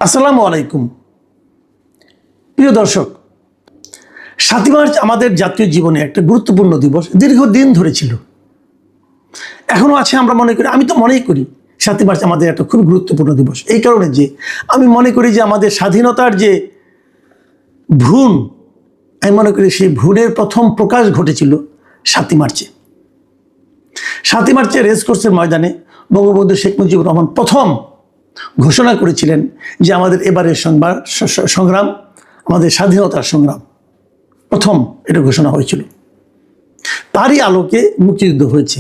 আসসালামু আলাইকুম প্রিয় দর্শক, ৭ই মার্চ আমাদের জাতীয় জীবনে একটা গুরুত্বপূর্ণ দিবস, দীর্ঘদিন ধরে ছিল, এখনো আছে। আমরা মনে করি, আমি তো মনেই করি ৭ই মার্চ আমাদের একটা খুব গুরুত্বপূর্ণ দিবস। এই কারণে যে আমি মনে করি যে আমাদের স্বাধীনতার যে ভ্রূণ, আমি মনে করি সেই ভ্রূণের প্রথম প্রকাশ ঘটেছিল ৭ই মার্চে। ৭ই মার্চে রেসকোর্সের ময়দানে বঙ্গবন্ধু শেখ মুজিবুর রহমান প্রথম ঘোষণা করেছিলেন যে আমাদের এবারের সংগ্রাম আমাদের স্বাধীনতার সংগ্রাম, প্রথম এটা ঘোষণা হয়েছিল। তারই আলোকে মুক্তিযুদ্ধ হয়েছে।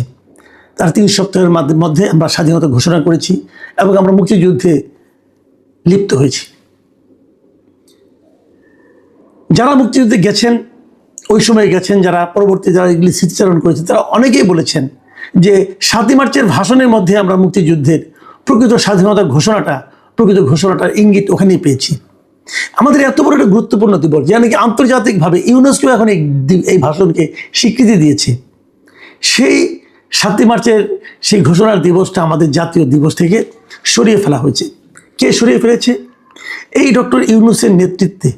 তার ৩ সপ্তাহের মধ্যে আমরা স্বাধীনতা ঘোষণা করেছি এবং আমরা মুক্তিযুদ্ধে লিপ্ত হয়েছি। যারা মুক্তিযুদ্ধে গেছেন, ওই সময় গেছেন, যারা পরবর্তী যারা এগুলি স্মৃতিচারণ করেছে, তারা অনেকেই বলেছেন যে ৭ই মার্চের ভাষণের মধ্যে আমরা মুক্তিযুদ্ধের প্রকৃত স্বাধীনতার ঘোষণাটার ইঙ্গিত ওখানেই পেয়েছি। আমাদের এত বড় একটা গুরুত্বপূর্ণ দিবস, যা নাকি আন্তর্জাতিকভাবে ইউনেস্কো এখন এই ভাষণকে স্বীকৃতি দিয়েছে, সেই ৭ই মার্চের সেই ঘোষণার দিবসটা আমাদের জাতীয় দিবস থেকে সরিয়ে ফেলা হয়েছে। কে সরিয়ে ফেলেছে? এই ডক্টর ইউনূসের নেতৃত্বে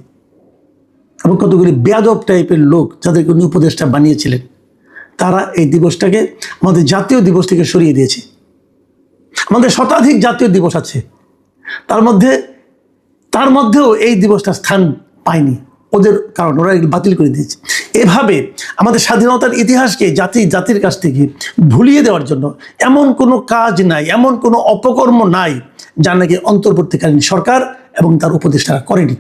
এবং কতগুলি বেয়াদব টাইপের লোক, যাদেরকে উনি উপদেষ্টা বানিয়েছিলেন, তারা এই দিবসটাকে আমাদের জাতীয় দিবস থেকে সরিয়ে দিয়েছে। আমাদের শতাধিক জাতীয় দিবস আছে, তার মধ্যেও এই দিবসটা স্থান পায়নি ওদের, কারণ ওরা বাতিল করে দিয়েছে। এভাবে আমাদের স্বাধীনতার ইতিহাসকে জাতির কাছ থেকে ভুলিয়ে দেওয়ার জন্য এমন কোনো কাজ নাই, এমন কোনো অপকর্ম নাই যা নাকি অন্তর্বর্তীকালীন সরকার এবং তার উপদেষ্টারা করেনি।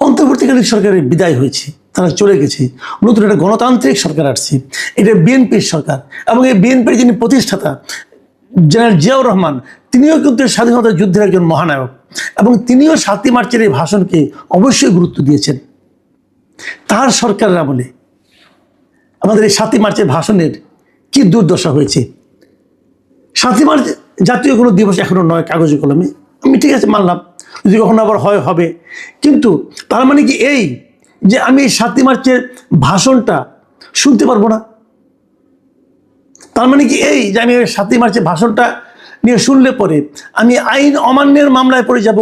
অন্তর্বর্তীকালীন সরকারের বিদায় হয়েছে, তারা চলে গেছে, নতুন একটা গণতান্ত্রিক সরকার আসছে। এটা বিএনপির সরকার এবং এই বিএনপির যিনি প্রতিষ্ঠাতা জেনারেল জিয়াউর রহমান, তিনিও কিন্তু স্বাধীনতা যুদ্ধের একজন মহানায়ক এবং তিনিও ৭ই মার্চের এই ভাষণকে অবশ্যই গুরুত্ব দিয়েছেন। তার সরকারের আমলে আমাদের এই 7ই মার্চের ভাষণের কি দুর্দশা হয়েছে। ৭ই মার্চ জাতীয় কোনো দিবস এখনো নয় কাগজে কলমে, আমি ঠিক আছে মানলাম, যদি কখনো আবার হবে, কিন্তু তার মানে কি এই যে আমি ৭ই মার্চের ভাষণটা শুনতে পারবো না? তার মানে কি এই যে আমি ৭ই মার্চের ভাষণটা নিয়ে শুনলে পরে আমি আইন অমান্যের মামলায় পড়ে যাব?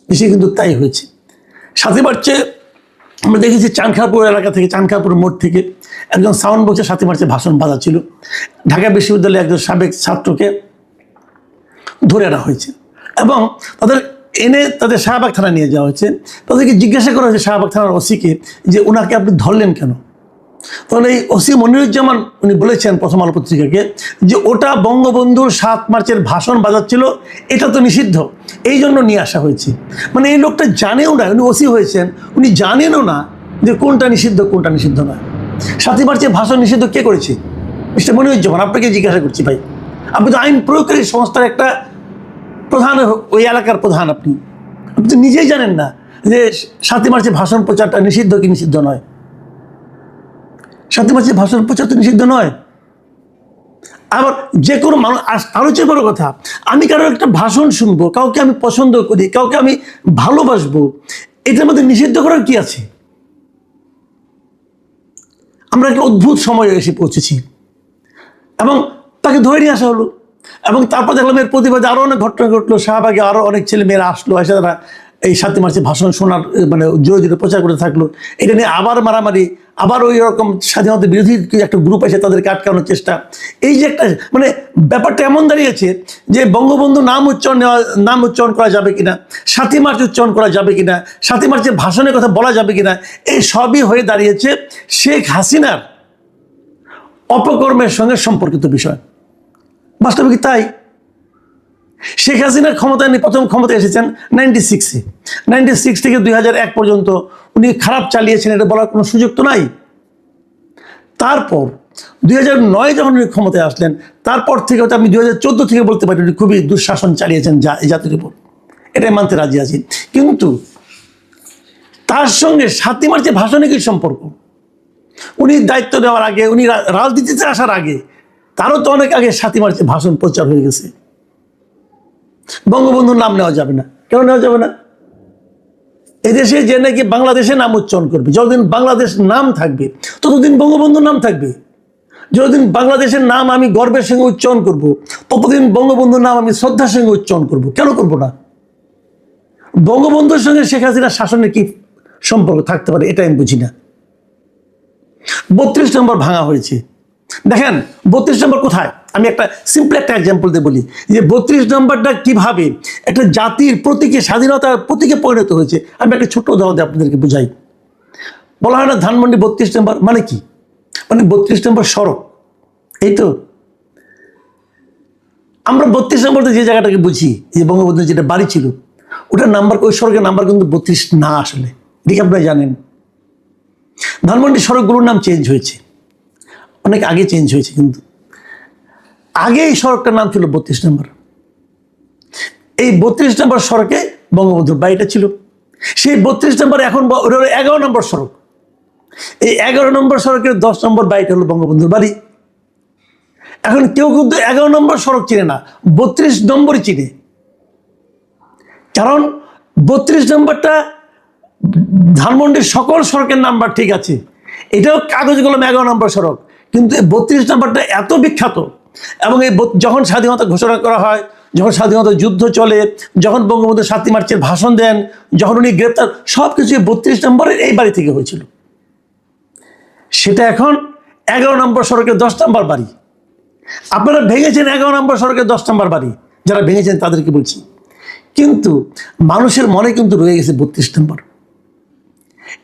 বেশি কিন্তু তাই হয়েছে। ৭ই মার্চে আমরা দেখেছি চানখারপুর এলাকা থেকে, চানখারপুর মোড় থেকে একজন সাউন্ড বক্সে ৭ই মার্চের ভাষণ বাজাচ্ছিল। ঢাকা বিশ্ববিদ্যালয়ের একজন সাবেক ছাত্রকে ধরে আনা হয়েছে এবং তাদের শাহবাগ থানায় নিয়ে যাওয়া হয়েছে। তাদেরকে জিজ্ঞাসা করা হয়েছে শাহবাগ থানার ওসিকে যে ওনাকে আপনি ধরলেন কেন? তাহলে এই ওসি মনিরুজ্জামান উনি বলেছেন প্রথম আলো পত্রিকাকে যে ওটা বঙ্গবন্ধুর ৭ মার্চের ভাষণ বাজাচ্ছিল, এটা তো নিষিদ্ধ, এই জন্য নিয়ে আসা হয়েছে। মানে এই লোকটা জানেও না, উনি ওসি হয়েছেন, উনি জানেনও না যে কোনটা নিষিদ্ধ কোনটা নিষিদ্ধ নয়। ৭ই মার্চের ভাষণ নিষিদ্ধ কে করেছে? মিস্টার মনিরুজ্জামান, আপনাকে জিজ্ঞাসা করছি ভাই, আপনি তো আইন প্রয়োগকারী সংস্থার একটা প্রধান, ওই এলাকার প্রধান, আপনি তো নিজেই জানেন না যে ৭ই মার্চের ভাষণ প্রচারটা নিষিদ্ধ কি নিষিদ্ধ নয়। ৭ই মার্চের ভাষণ প্রচার তো নিষিদ্ধ নয়। আবার যে কোনো মানুষ, আরও চেয়ে বড় কথা, আমি কারো একটা ভাষণ শুনবো, কাউকে আমি পছন্দ করি, কাউকে আমি ভালোবাসবো, এটার মধ্যে নিষিদ্ধ করার কি আছে? আমরা একটা অদ্ভুত সময়ে এসে পৌঁছেছি এবং তাকে ধরে নিয়ে আসা হলো এবং তারপর দেখলাম এর প্রতিবাদে আরও অনেক ঘটনা ঘটলো। শাহবাগে আরও অনেক ছেলে মেয়েরা আসলো, এসে তারা এই ৭ই মার্চের ভাষণ শোনার জোরে জোরে প্রচার করতে থাকলো। এটা নিয়ে আবার মারামারি, আবার ওই রকম স্বাধীনতা বিরোধী একটা গ্রুপ এসে তাদেরকে আটকানোর চেষ্টা। এই যে একটা ব্যাপারটা এমন দাঁড়িয়েছে যে বঙ্গবন্ধু নাম উচ্চারণ করা যাবে কিনা, ৭ই মার্চ উচ্চারণ করা যাবে কিনা, ৭ই মার্চের ভাষণের কথা বলা যাবে কিনা, এই সবই হয়ে দাঁড়িয়েছে শেখ হাসিনার অপকর্মের সঙ্গে সম্পর্কিত বিষয়। বাস্তবিক তাই। শেখ হাসিনার প্রথম ক্ষমতায় এসেছেন 96 থেকে 2001 পর্যন্ত উনি খারাপ চালিয়েছেন, এটা বলার কোনো সুযোগ তো নাই। তারপর 2009 যখন উনি ক্ষমতায় আসলেন, তারপর থেকে হয়তো আমি 2014 থেকে বলতে পারি উনি খুবই দুঃশাসন চালিয়েছেন এই জাতির উপর, এটাই মানতে রাজি আছি। কিন্তু তার সঙ্গে ৭ই মার্চের ভাষণে কি সম্পর্ক? উনি দায়িত্ব নেওয়ার আগে, উনি রাজনীতিতে আসার আগে, তারও তো অনেক আগে 7ই মার্চের ভাষণ প্রচার হয়ে গেছে। বঙ্গবন্ধুর নাম নেওয়া যাবে না, কেন নেওয়া যাবে না? এদেশে যে নাকি বাংলাদেশের নাম উচ্চারণ করবে, যতদিন বাংলাদেশ নাম থাকবে ততদিন বঙ্গবন্ধুর নাম থাকবে। যতদিন বাংলাদেশের নাম আমি গর্বের সঙ্গে উচ্চারণ করব, ততদিন বঙ্গবন্ধুর নাম আমি শ্রদ্ধার সঙ্গে উচ্চারণ করব। কেন করব না? বঙ্গবন্ধুর সঙ্গে শেখ হাসিনার শাসনের কি সম্পর্ক থাকতে পারে, এটা আমি বুঝি না। 32 নম্বর ভাঙা হয়েছে। দেখেন 32 নম্বর কোথায়, আমি একটা সিম্পল একটা এক্সাম্পল দিয়ে বলি যে 32 নম্বরটা কিভাবে একটা জাতির প্রতীকে, স্বাধীনতার প্রতীকে পরিণত হয়েছে। আমি একটা ছোট্ট উদাহরণ দিয়ে আপনাদেরকে বুঝাই। বলা হয় না ধানমন্ডি 32 নম্বর মানে কি? মানে 32 নম্বর সড়ক, এই তো। আমরা 32 নম্বরতে যে জায়গাটাকে বুঝি, যে বঙ্গবন্ধুর যেটা বাড়ি ছিল, ওটার নাম্বার, ওই সড়কের নাম্বার কিন্তু 32 না আসলে, এদিকে আপনারা জানেন। ধানমন্ডি সড়কগুলোর নাম চেঞ্জ হয়েছে, অনেক আগে চেঞ্জ হয়েছে, কিন্তু আগে এই সড়কটার নাম ছিল 32 নম্বর। এই 32 নম্বর সড়কে বঙ্গবন্ধুর বাড়িটা ছিল। সেই 32 নম্বর এখন 11 নম্বর সড়ক। এই 11 নম্বর সড়কের 10 নম্বর বাড়িটা হলো বঙ্গবন্ধুর বাড়ি। এখন কেউ কিন্তু 11 নম্বর সড়ক চিনে না, 32 নম্বরই চিনে। কারণ 32 নম্বরটা ধানমন্ডির সকল সড়কের নাম্বার ঠিক আছে, এটাও কাগজ কলম 11 নম্বর সড়ক, কিন্তু এই 32 নম্বরটা এত বিখ্যাত। এবং এই যখন স্বাধীনতা ঘোষণা করা হয়, যখন স্বাধীনতা যুদ্ধ চলে, যখন বঙ্গবন্ধু 7ই মার্চের ভাষণ দেন, যখন উনি গ্রেপ্তার, সব কিছু 32 নম্বরের এই বাড়ি থেকে হয়েছিল। সেটা এখন 11 নম্বর সড়কের 10 নম্বর বাড়ি। আপনারা ভেঙেছেন 11 নম্বর সড়কের 10 নম্বর বাড়ি, যারা ভেঙেছেন তাদেরকে বলছি। কিন্তু মানুষের মনে কিন্তু রয়ে গেছে 32 নম্বর।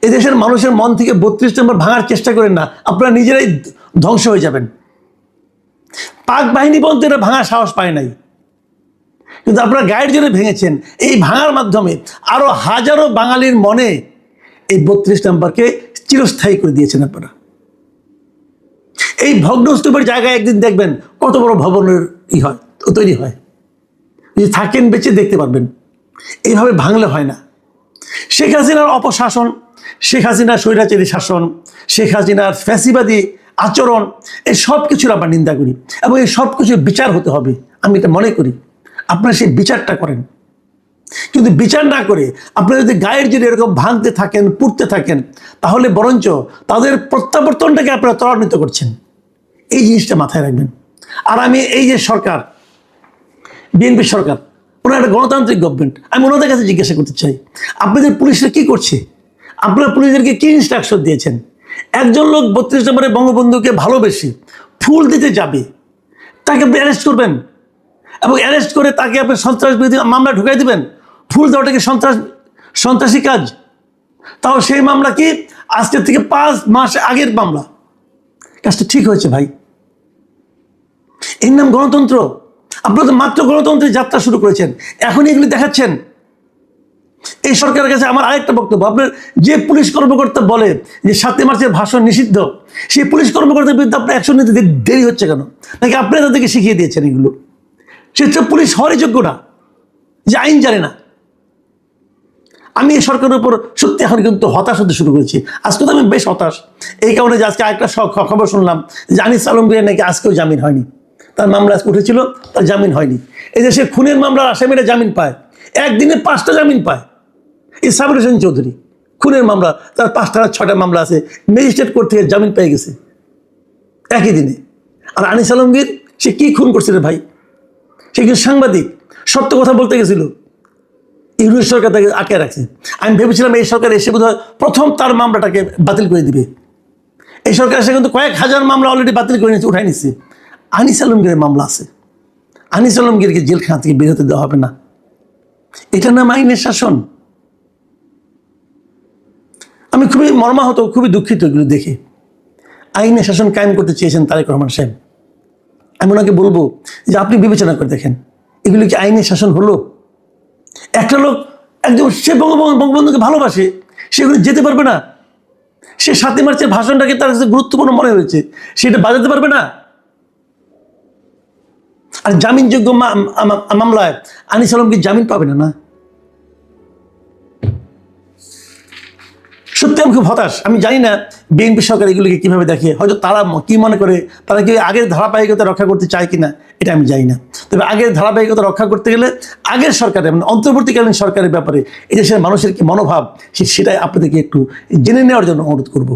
এদেশের মানুষের মন থেকে 32 নম্বর ভাঙার চেষ্টা করেন না, আপনারা নিজেরাই ধ্বংস হয়ে যাবেন। পাক বাহিনী পর্যন্ত এটা ভাঙার সাহস পায় নাই, কিন্তু আপনারা গাইড জন্য ভেঙেছেন। এই ভাঙার মাধ্যমে আরো হাজারো বাঙালির মনে এই 32 নম্বরকে চিরস্থায়ী করে দিয়েছেন আপনারা। এই ভগ্নস্তূপের জায়গায় একদিন দেখবেন কত বড় ভবনের হয়, তৈরি হয়। যদি থাকেন বেঁচে দেখতে পারবেন। এইভাবে ভাঙলে হয় না। শেখ হাসিনার অপশাসন, শেখ হাসিনার স্বৈরাচারী শাসন, শেখ হাসিনার ফ্যাসিবাদী আচরণ, এই সব কিছুর আমরা নিন্দা করি এবং এই সব কিছুর বিচার হতে হবে, আমি এটা মনে করি। আপনারা সেই বিচারটা করেন, কিন্তু বিচার না করে আপনারা যদি গায়ের জন্য এরকম ভাঙতে থাকেন, পুড়তে থাকেন, তাহলে বরঞ্চ তাদের প্রত্যাবর্তনটাকে আপনারা ত্বরান্বিত করছেন। এই জিনিসটা মাথায় রাখবেন। আর আমি এই যে সরকার, বিএনপি সরকার, ওনার একটা গণতান্ত্রিক গভর্নমেন্ট, আমি ওনাদের কাছে জিজ্ঞাসা করতে চাই, আপনাদের পুলিশরা কি করছে? আপনারা পুলিশদেরকে কি ইনস্ট্রাকশন দিয়েছেন? একজন লোক 32 নম্বরে বঙ্গবন্ধুকে ভালোবেসে ফুল দিতে যাবে, তাকে আপনি অ্যারেস্ট করবেন এবং অ্যারেস্ট করে তাকে আপনি সন্ত্রাস বিরোধী মামলা ঢুকাই দেবেন। ফুল দেওয়াটা কি সন্ত্রাসী কাজ? তাও সেই মামলা কি আজকের থেকে 5 মাস আগের মামলা। কাজটা ঠিক হয়েছে ভাই? এর নাম গণতন্ত্র? আপনারা তো মাত্র গণতন্ত্রের যাত্রা শুরু করেছেন, এখন এগুলি দেখাচ্ছেন। এই সরকারের কাছে আমার আরেকটা বক্তব্য, আপনার যে পুলিশ কর্মকর্তা বলে যে 7ই মার্চের ভাষণ নিষিদ্ধ, সেই পুলিশ কর্মকর্তার বিরুদ্ধে আপনার অ্যাকশন নিতে দেরি হচ্ছে কেন? নাকি আপনি তাদেরকে শিখিয়ে দিয়েছেন এগুলো? সে তো পুলিশ হওয়ারই যোগ্য না, যে আইন জানে না। আমি এই সরকারের উপর সত্যি এখন কিন্তু হতাশ হতে শুরু করেছি। আজকে তো আমি বেশ হতাশ, এই কারণে যে আজকে আরেকটা খবর শুনলাম যে আনিস আলমগীরের নাকি আজকেও জামিন হয়নি। তার মামলা আজকে উঠেছিল, তার জামিন হয়নি। এই দেশে খুনের মামলার আসামিরা জামিন পায়, একদিনে 5টা জামিন পায়। এই সাবির হোসেন চৌধুরী খুনের মামলা, তার 5টা 6টা মামলা আছে, ম্যাজিস্ট্রেট কোর্ট থেকে জামিন পেয়ে গেছে একই দিনে। আর আনিস আলমগীর, সে কি খুন করছে রে ভাই? সে কিন্তু সাংবাদিক, সত্য কথা বলতে গেছিল, ইউনিট সরকার তাকে আটকে রাখছে। আমি ভেবেছিলাম এই সরকার এসে বোধহয় প্রথম তার মামলাটাকে বাতিল করে দিবে। এই সরকার এসে কিন্তু কয়েক হাজার মামলা অলরেডি বাতিল করে নিচ্ছে, উঠাই নিচ্ছে। আনিস আলমগীরের মামলা আছে, আনিস আলমগীরকে জেলখানা থেকে বের হতে দেওয়া হবে না। এটার নাম আইনের শাসন। আমি খুবই মর্মাহত, খুবই দুঃখিত এগুলো দেখে। আইনের শাসন কায়েম করতে চেয়েছেন তারেক রহমান সাহেব। আমি ওনাকে বলবো যে আপনি বিবেচনা করে দেখেন, এগুলো কি আইনের শাসন হলো? একটা লোক একদম, সে বঙ্গবন্ধুকে ভালোবাসে, সেগুলো যেতে পারবে না? সে 7ই মার্চের ভাষণটাকে তার কাছে গুরুত্বপূর্ণ মনে হয়েছে, সেটা বাজাতে পারবে না? আর জামিনযোগ্য মামলায় আনিস আলমকে জামিন পাবে না? সত্যি আমি খুব হতাশ। আমি জানি না বিএনপি সরকার এগুলিকে কিভাবে দেখে, হয়তো তারা কি মনে করে, তারা কি আগের ধারাবাহিকতা রক্ষা করতে চায় কিনা এটা আমি জানি না। তবে আগের ধারাবাহিকতা রক্ষা করতে গেলে আগের সরকারের, মানে অন্তর্বর্তীকালীন সরকারের ব্যাপারে এদেশের মানুষের কি মনোভাব, সেটাই আপনাদেরকে একটু জেনে নেওয়ার জন্য অনুরোধ করব।